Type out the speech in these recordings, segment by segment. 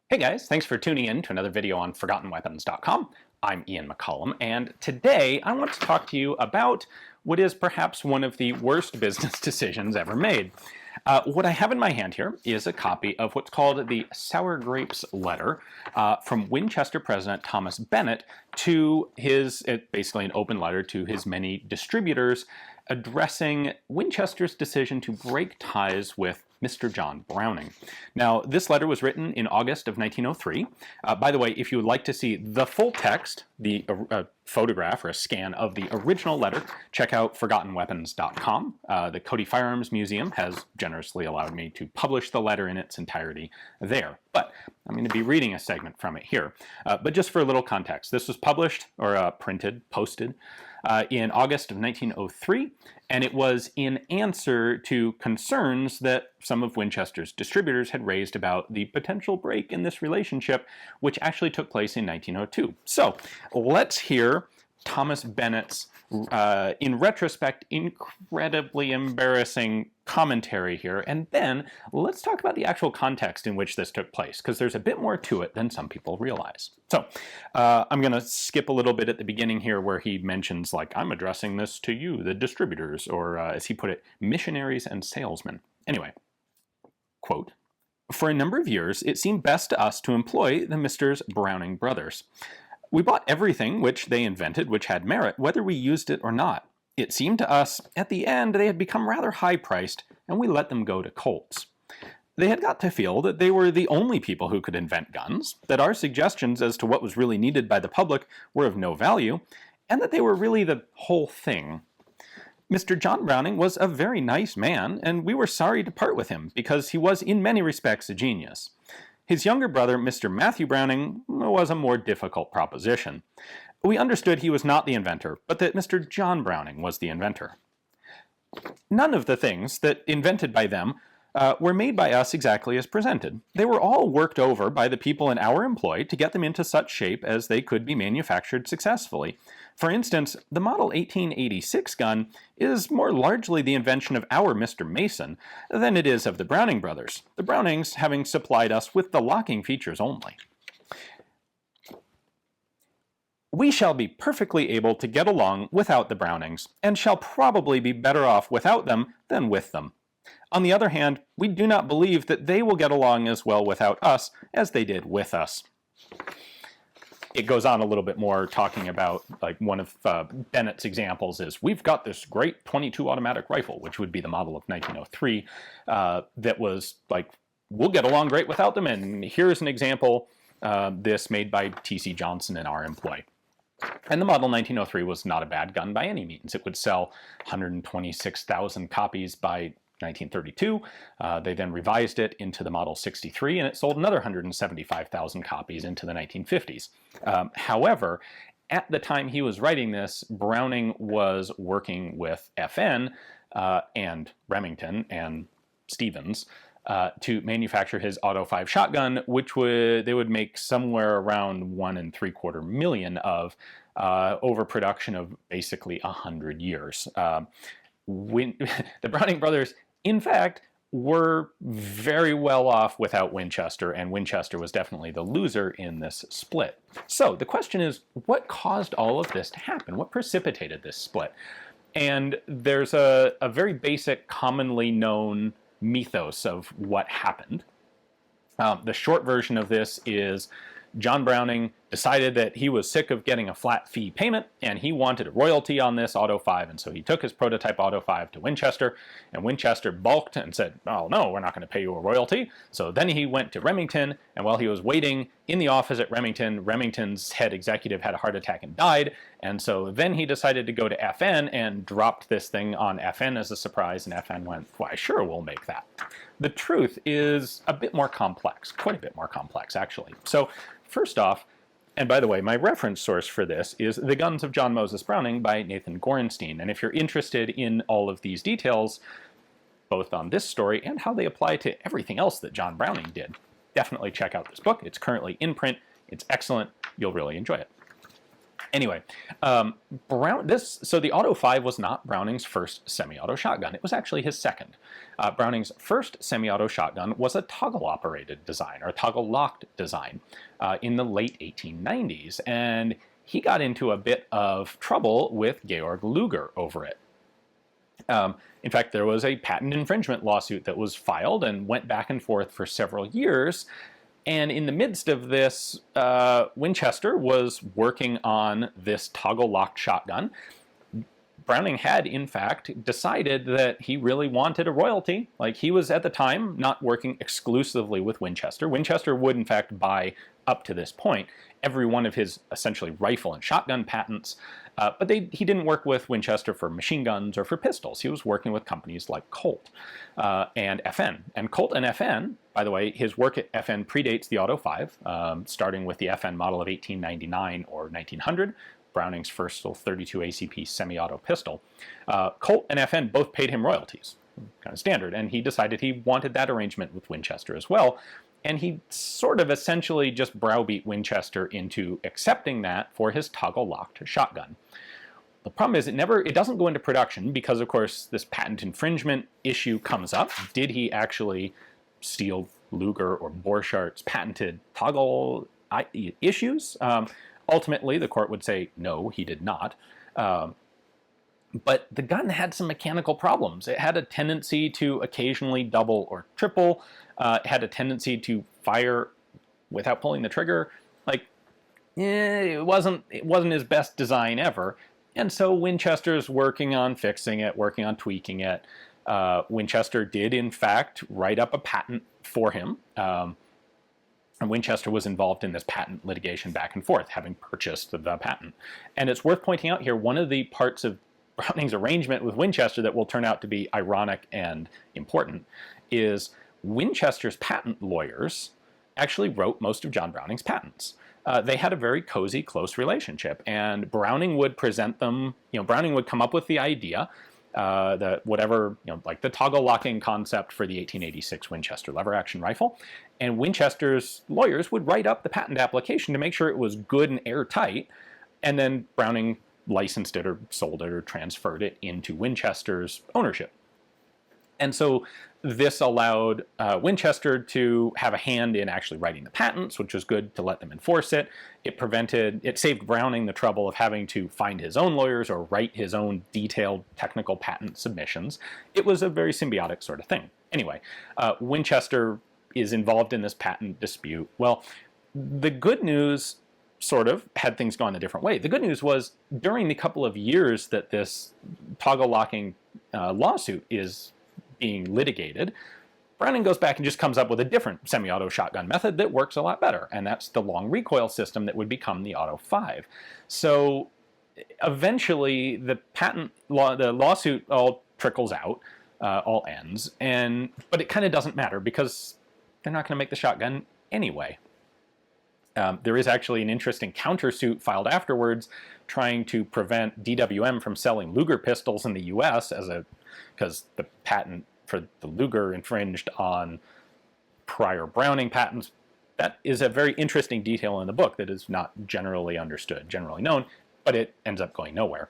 Hey guys, thanks for tuning in to another video on ForgottenWeapons.com. I'm Ian McCollum, and today I want to talk to you about what is perhaps one of the worst business decisions ever made. What I have in my hand here is a copy of what's called the Sour Grapes Letter from Winchester President Thomas Bennett to basically an open letter to his many distributors addressing Winchester's decision to break ties with Mr. John Browning. Now, this letter was written in August of 1903. By the way, if you would like to see the full text, the photograph or a scan of the original letter, check out ForgottenWeapons.com. The Cody Firearms Museum has generously allowed me to publish the letter in its entirety there. But I'm going to be reading a segment from it here. But just for a little context, this was published, or printed, posted, in August of 1903, and it was in answer to concerns that some of Winchester's distributors had raised about the potential break in this relationship, which actually took place in 1902. So let's hear Thomas Bennett's, in retrospect, incredibly embarrassing commentary here, and then let's talk about the actual context in which this took place, because there's a bit more to it than some people realize. So I'm going to skip a little bit at the beginning here where he mentions, like, I'm addressing this to you, the distributors, or as he put it, missionaries and salesmen. Anyway, quote, "For a number of years, it seemed best to us to employ the Messrs. Browning brothers. We bought everything which they invented which had merit, whether we used it or not. It seemed to us, at the end, they had become rather high-priced, and we let them go to colts. They had got to feel that they were the only people who could invent guns, that our suggestions as to what was really needed by the public were of no value, and that they were really the whole thing. Mr. John Browning was a very nice man, and we were sorry to part with him, because he was in many respects a genius. His younger brother, Mr. Matthew Browning, was a more difficult proposition. We understood he was not the inventor, but that Mr. John Browning was the inventor. None of the things that invented by them were made by us exactly as presented. They were all worked over by the people in our employ to get them into such shape as they could be manufactured successfully. For instance, the model 1886 gun is more largely the invention of our Mr. Mason than it is of the Browning brothers, the Brownings having supplied us with the locking features only. We shall be perfectly able to get along without the Brownings, and shall probably be better off without them than with them. On the other hand, we do not believe that they will get along as well without us as they did with us." It goes on a little bit more talking about, like, one of Bennett's examples is, we've got this great .22 automatic rifle, which would be the model of 1903, that was like, we'll get along great without them, and here's an example, this made by T.C. Johnson in our employ. And the model 1903 was not a bad gun by any means. It would sell 126,000 copies by 1932. They then revised it into the Model 63, and it sold another 175,000 copies into the 1950s. However, at the time he was writing this, Browning was working with FN and Remington and Stevens to manufacture his Auto 5 shotgun, which they would make somewhere around 1.75 million of over production of basically 100 years. The Browning brothers, in fact, were very well off without Winchester, and Winchester was definitely the loser in this split. So the question is, what caused all of this to happen? What precipitated this split? And there's a very basic, commonly known mythos of what happened. The short version of this is John Browning decided that he was sick of getting a flat fee payment, and he wanted a royalty on this Auto 5, and so he took his prototype Auto 5 to Winchester, and Winchester balked and said, oh no, we're not going to pay you a royalty. So then he went to Remington, and while he was waiting in the office at Remington, Remington's head executive had a heart attack and died, and so then he decided to go to FN and dropped this thing on FN as a surprise, and FN went, why sure, we'll make that. The truth is a bit more complex, quite a bit more complex actually. So first off, and by the way, my reference source for this is The Guns of John Moses Browning by Nathan Gorenstein. And if you're interested in all of these details, both on this story and how they apply to everything else that John Browning did, definitely check out this book. It's currently in print. It's excellent. You'll really enjoy it. Anyway, so the Auto 5 was not Browning's first semi-auto shotgun. It was actually his second. Browning's first semi-auto shotgun was a toggle-operated design, or toggle-locked design, in the late 1890s, and he got into a bit of trouble with Georg Luger over it. In fact, there was a patent infringement lawsuit that was filed and went back and forth for several years. And in the midst of this, Winchester was working on this toggle-locked shotgun. Browning had, in fact, decided that he really wanted a royalty. Like, he was, at the time, not working exclusively with Winchester. Winchester would, in fact, buy, up to this point, every one of his, essentially, rifle and shotgun patents. But he didn't work with Winchester for machine guns or for pistols. He was working with companies like Colt and FN. And Colt and FN, by the way, his work at FN predates the Auto 5, starting with the FN model of 1899 or 1900, Browning's first 32 ACP semi-auto pistol. Colt and FN both paid him royalties, kind of standard, and he decided he wanted that arrangement with Winchester as well. And he sort of essentially just browbeat Winchester into accepting that for his toggle-locked shotgun. The problem is it doesn't go into production because, of course, this patent infringement issue comes up. Did he actually steal Luger or Borchart's patented toggle issues? Ultimately, the court would say, no, he did not. But the gun had some mechanical problems. It had a tendency to occasionally double or triple. It had a tendency to fire without pulling the trigger. It wasn't his best design ever. And so Winchester's working on fixing it, working on tweaking it. Winchester did, in fact, write up a patent for him. And Winchester was involved in this patent litigation back and forth, having purchased the patent. And it's worth pointing out here, one of the parts of Browning's arrangement with Winchester that will turn out to be ironic and important is Winchester's patent lawyers actually wrote most of John Browning's patents. They had a very cozy, close relationship, and Browning would present them, Browning would come up with the idea, like the toggle locking concept for the 1886 Winchester lever-action rifle, and Winchester's lawyers would write up the patent application to make sure it was good and airtight, and then Browning licensed it or sold it or transferred it into Winchester's ownership. And so this allowed Winchester to have a hand in actually writing the patents, which was good to let them enforce it. It saved Browning the trouble of having to find his own lawyers or write his own detailed technical patent submissions. It was a very symbiotic sort of thing. Anyway, Winchester is involved in this patent dispute. Well, the good news sort of had things gone a different way. The good news was during the couple of years that this toggle locking lawsuit is being litigated, Browning goes back and just comes up with a different semi-auto shotgun method that works a lot better, and that's the long recoil system that would become the Auto 5. So eventually the lawsuit all trickles out, all ends, but it kind of doesn't matter because they're not going to make the shotgun anyway. There is actually an interesting countersuit filed afterwards trying to prevent DWM from selling Luger pistols in the US because the patent for the Luger infringed on prior Browning patents. That is a very interesting detail in the book that is not generally understood, generally known, but it ends up going nowhere.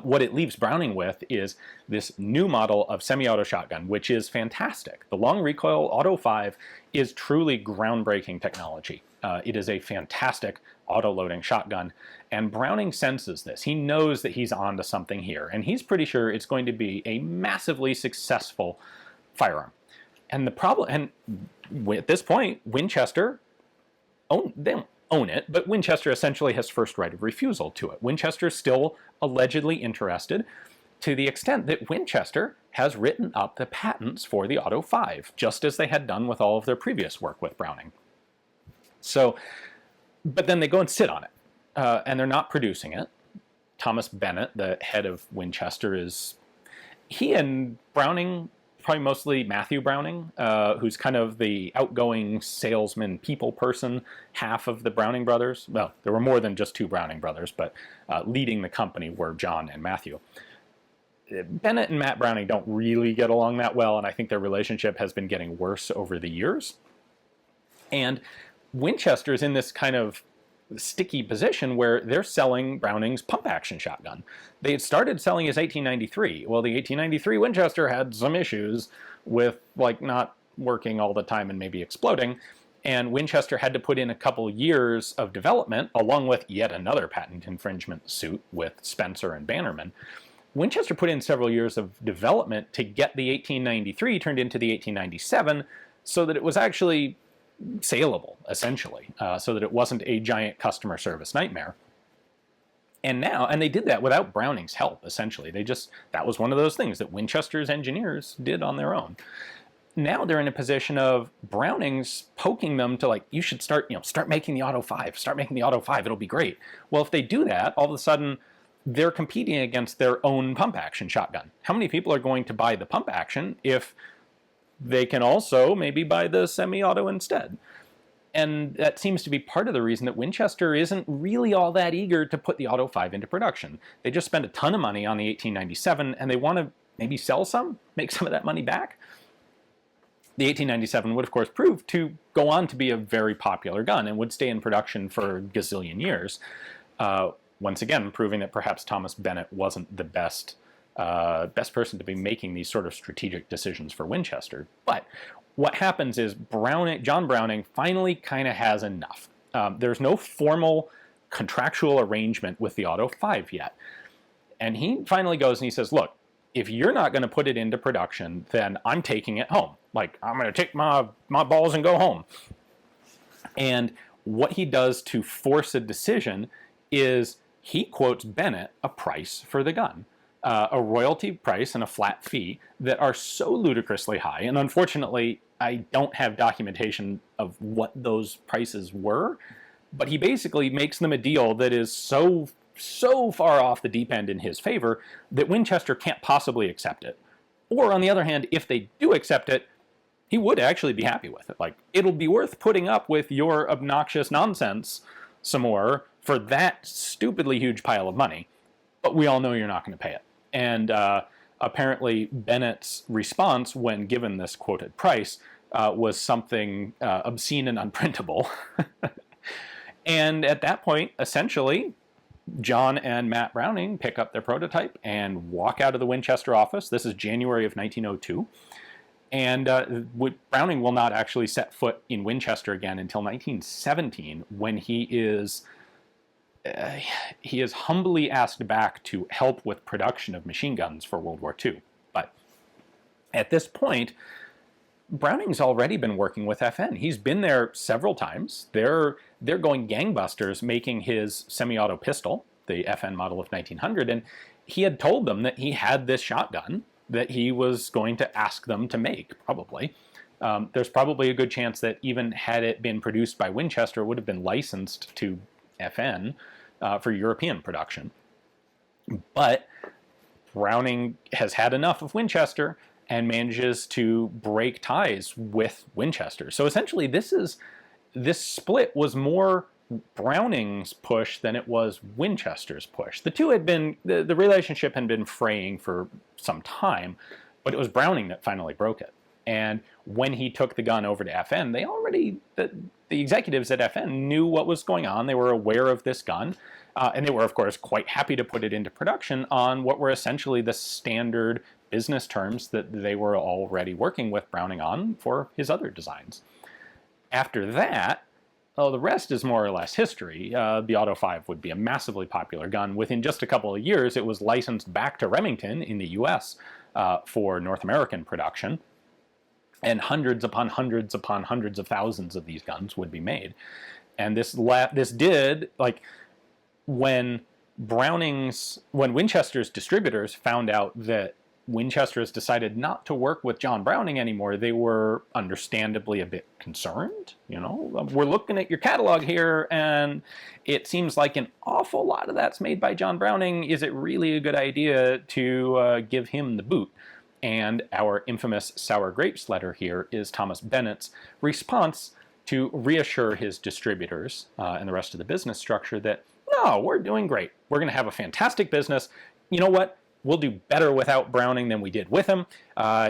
What it leaves Browning with is this new model of semi-auto shotgun, which is fantastic. The long recoil Auto 5 is truly groundbreaking technology. It is a fantastic auto-loading shotgun, and Browning senses this. He knows that he's onto something here, and he's pretty sure it's going to be a massively successful firearm. And the problem, and at this point, Winchester, they don't own it, but Winchester essentially has first right of refusal to it. Winchester is still allegedly interested to the extent that Winchester has written up the patents for the Auto 5, just as they had done with all of their previous work with Browning. So, but then they go and sit on it, and they're not producing it. Thomas Bennett, the head of Winchester, he and Browning, probably mostly Matthew Browning, who's kind of the outgoing salesman, people person, half of the Browning brothers. Well, there were more than just two Browning brothers, but leading the company were John and Matthew. Bennett and Matt Browning don't really get along that well, and I think their relationship has been getting worse over the years. And Winchester's in this kind of sticky position where they're selling Browning's pump-action shotgun. They had started selling his 1893. Well, the 1893 Winchester had some issues with like not working all the time and maybe exploding, and Winchester had to put in a couple years of development, along with yet another patent infringement suit with Spencer and Bannerman. Winchester put in several years of development to get the 1893 turned into the 1897 so that it was actually saleable, essentially, so that it wasn't a giant customer service nightmare. And they did that without Browning's help, essentially. That was one of those things that Winchester's engineers did on their own. Now they're in a position of Browning's poking them to like, you should start making the Auto 5, start making the Auto 5, it'll be great. Well, if they do that, all of a sudden, they're competing against their own pump-action shotgun. How many people are going to buy the pump-action if they can also maybe buy the semi-auto instead? And that seems to be part of the reason that Winchester isn't really all that eager to put the Auto 5 into production. They just spent a ton of money on the 1897, and they want to maybe sell some, make some of that money back. The 1897 would, of course, prove to go on to be a very popular gun and would stay in production for a gazillion years. Once again, proving that perhaps Thomas Bennett wasn't the best person to be making these sort of strategic decisions for Winchester. But what happens is John Browning finally kind of has enough. There's no formal contractual arrangement with the Auto 5 yet. And he finally goes and he says, look, if you're not going to put it into production, then I'm taking it home. Like, I'm going to take my balls and go home. And what he does to force a decision is he quotes Bennett a price for the gun, a royalty price and a flat fee that are so ludicrously high. And unfortunately, I don't have documentation of what those prices were, but he basically makes them a deal that is so far off the deep end in his favor that Winchester can't possibly accept it. Or on the other hand, if they do accept it, he would actually be happy with it. Like, it'll be worth putting up with your obnoxious nonsense some more for that stupidly huge pile of money, but we all know you're not going to pay it. And apparently Bennett's response when given this quoted price was something obscene and unprintable. And at that point, essentially, John and Matt Browning pick up their prototype and walk out of the Winchester office. This is January of 1902. And Browning will not actually set foot in Winchester again until 1917, when he is humbly asked back to help with production of machine guns for World War II. But at this point, Browning's already been working with FN. He's been there several times. They're going gangbusters making his semi-auto pistol, the FN model of 1900, and he had told them that he had this shotgun that he was going to ask them to make, probably. There's probably a good chance that even had it been produced by Winchester, it would have been licensed to FN for European production. But Browning has had enough of Winchester and manages to break ties with Winchester. So essentially, this split was more Browning's push than it was Winchester's push. The two had been, the relationship had been fraying for some time, but it was Browning that finally broke it. And when he took the gun over to FN, the executives at FN knew what was going on. They were aware of this gun, and they were, of course, quite happy to put it into production on what were essentially the standard business terms that they were already working with Browning on for his other designs. After that, the rest is more or less history. The Auto 5 would be a massively popular gun. Within just a couple of years, it was licensed back to Remington in the US for North American production. And hundreds upon hundreds upon hundreds of thousands of these guns would be made. And this did, like, when Winchester's distributors found out that Winchester's decided not to work with John Browning anymore, they were understandably a bit concerned. You know, we're looking at your catalog here, and it seems like an awful lot of that's made by John Browning. Is it really a good idea to give him the boot? And our infamous sour grapes letter here is Thomas Bennett's response to reassure his distributors and the rest of the business structure that, no, we're doing great. We're going to have a fantastic business. You know what? We'll do better without Browning than we did with him.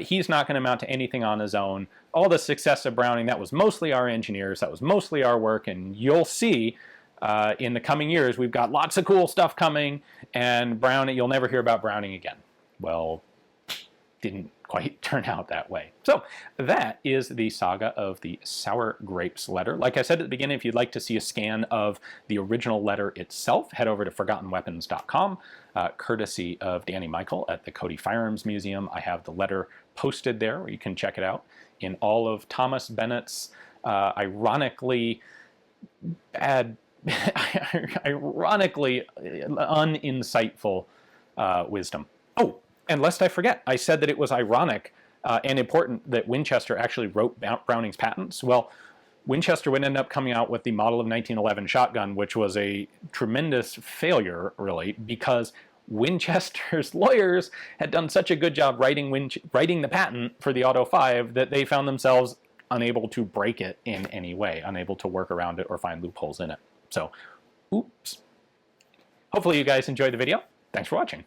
He's not going to amount to anything on his own. All the success of Browning, that was mostly our engineers. That was mostly our work. And you'll see in the coming years, we've got lots of cool stuff coming, and Browning, you'll never hear about Browning again. Well, didn't quite turn out that way. So that is the saga of the Sour Grapes letter. Like I said at the beginning, if you'd like to see a scan of the original letter itself, head over to ForgottenWeapons.com, courtesy of Danny Michael at the Cody Firearms Museum. I have the letter posted there where you can check it out in all of Thomas Bennett's ironically uninsightful wisdom. Oh, and lest I forget, I said that it was ironic and important that Winchester actually wrote Browning's patents. Well, Winchester would end up coming out with the model of 1911 shotgun, which was a tremendous failure, really, because Winchester's lawyers had done such a good job writing the patent for the Auto 5 that they found themselves unable to break it in any way, unable to work around it or find loopholes in it. So, oops. Hopefully you guys enjoyed the video. Thanks for watching.